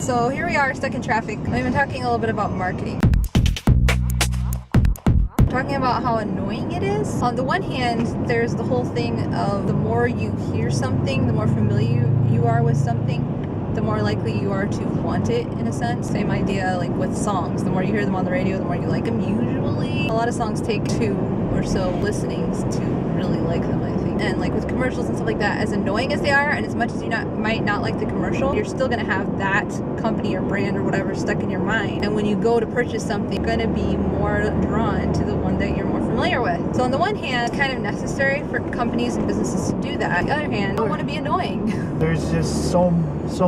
So here we are stuck in traffic. We've been talking a little bit about marketing. Talking about how annoying it is. On the one hand, there's the whole thing of the more you hear something, the more familiar you are with something, the more likely you are to want it, in a sense. Same idea like with songs. The more you hear them on the radio, the more you like them usually. A lot of songs take 2 or so listenings to really like them, I think. And like with commercials and stuff like that, as annoying as they are, and as much as you might not like the commercial, you're still gonna have that company or brand or whatever stuck in your mind. And when you go to purchase something, you're gonna be more drawn to the one that you're more familiar with. So on the one hand, it's kind of necessary for companies and businesses to do that. On the other hand, I don't want to be annoying. There's just so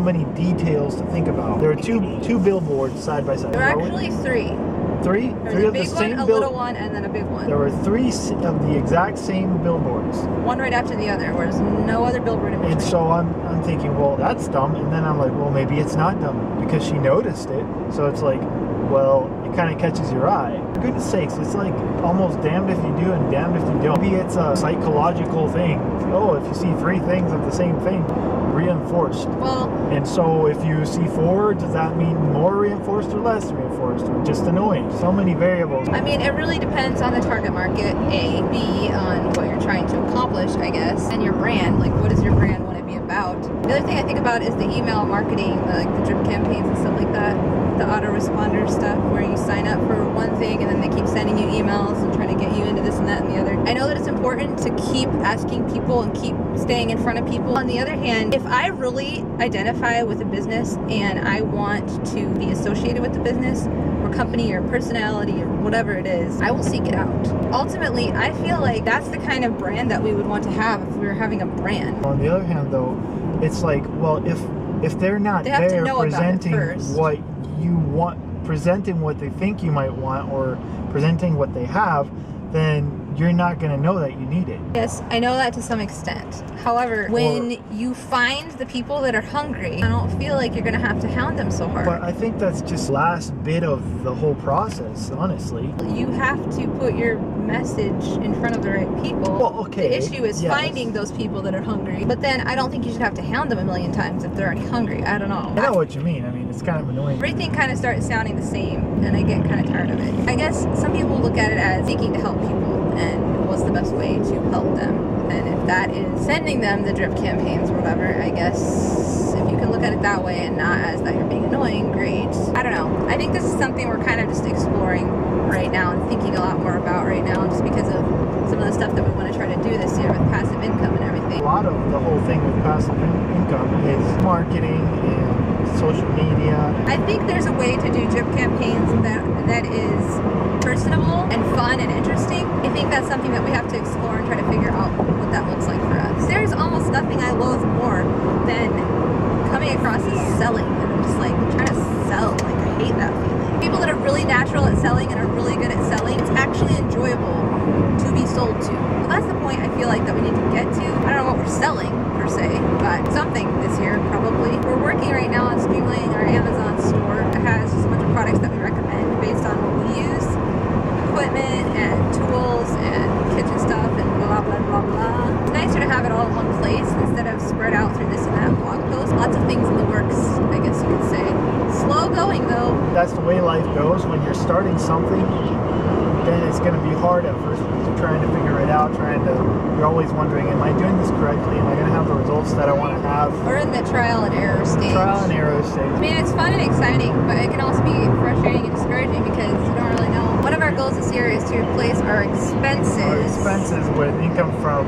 many details to think about. There are two billboards side by side. There are actually 3. Three? There's Three a of the big same one, a little one, and then a big one. There were 3 of the exact same billboards. One right after the other, whereas no other billboard in between. And so I'm thinking, well, that's dumb. And then I'm like, well, maybe it's not dumb because she noticed it. So it's like, well, it kind of catches your eye. For goodness sakes, it's like almost damned if you do and damned if you don't. Maybe it's a psychological thing. Oh, if you see 3 things of the same thing, reinforced. Well, and so if you see 4, does that mean more reinforced or less reinforced or just annoying? So many variables. I mean, it really depends on the target market, A, B, on what you're trying to accomplish, I guess, and your brand. Like, what does your brand want to be about? The other thing I think about is the email marketing, like the drip campaigns and stuff like that. The autoresponder stuff where you sign up for one thing and then they keep sending you emails and trying to get you into this and that and the other. I know that it's important to keep asking people and keep staying in front of people. On the other hand, if I really identify with a business and I want to be associated with the business or company or personality or whatever it is, I will seek it out. Ultimately, I feel like that's the kind of brand that we would want to have if we were having a brand. On the other hand, though, it's like, well, if they're not there presenting what you want, presenting what they think you might want, or presenting what they have, then you're not going to know that you need it. Yes, I know that to some extent. However, when you find the people that are hungry, I don't feel like you're going to have to hound them so hard. But I think that's just last bit of the whole process, honestly. You have to put your message in front of the right people. Well, okay. The issue is finding those people that are hungry. But then I don't think you should have to hound them a million times if they're already hungry. I don't know. I know what you mean. I mean, it's kind of annoying. Everything kind of starts sounding the same, and I get kind of tired of it. I guess some people look at it as seeking to help people, and what's the best way to help them. And if that is sending them the drip campaigns or whatever, I guess if you can look at it that way and not as that you're being annoying, great. I don't know. I think this is something we're kind of just exploring right now and thinking a lot more about right now, just because of some of the stuff that we want to try to do this year with passive income and everything. A lot of the whole thing with passive income is marketing and social media. I think there's a way to do drip campaigns that is personable and fun and interesting. I think that's something that we have to explore and try to figure out what that looks like for us. There's almost nothing I loathe more than coming across as selling and just like trying to sell. Like, I hate that feeling. People that are really natural at selling and are really good at selling, it's actually enjoyable to be sold to. Well, that's the point I feel like that we need to get to. I don't know what we're selling per se, but something this year probably. We're working right now on streamlining our Amazon store. It has just a bunch of products that we recommend based on what we use, equipment and tools and kitchen stuff and blah blah blah blah. It's nicer to have it all in one place instead of spread out through this and that blog post. Lots of things in the works, I guess you could say. Slow going though. That's the way life goes. When you're starting something, then it's going to be hard at first. You're trying to figure it out, you're always wondering, am I doing this correctly? Am I going to have the results that I want to have? We're in the trial and error stage. I mean, it's fun and exciting, but it can also be frustrating and discouraging because you don't really know. One of our goals this year is to replace our expenses with income from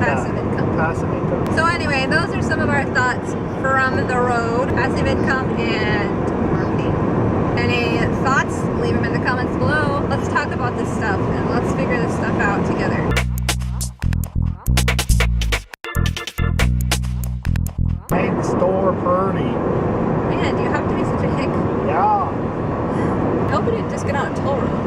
passive income. Passive income. So anyway, those are some of our thoughts from the road. Passive income and marketing. Any thoughts? Leave them in the comments below. Let's talk about this stuff and let's figure this stuff out together. Make the store pretty. Man, do you have to be such a hick? Yeah. I hope we didn't just get on a toll road.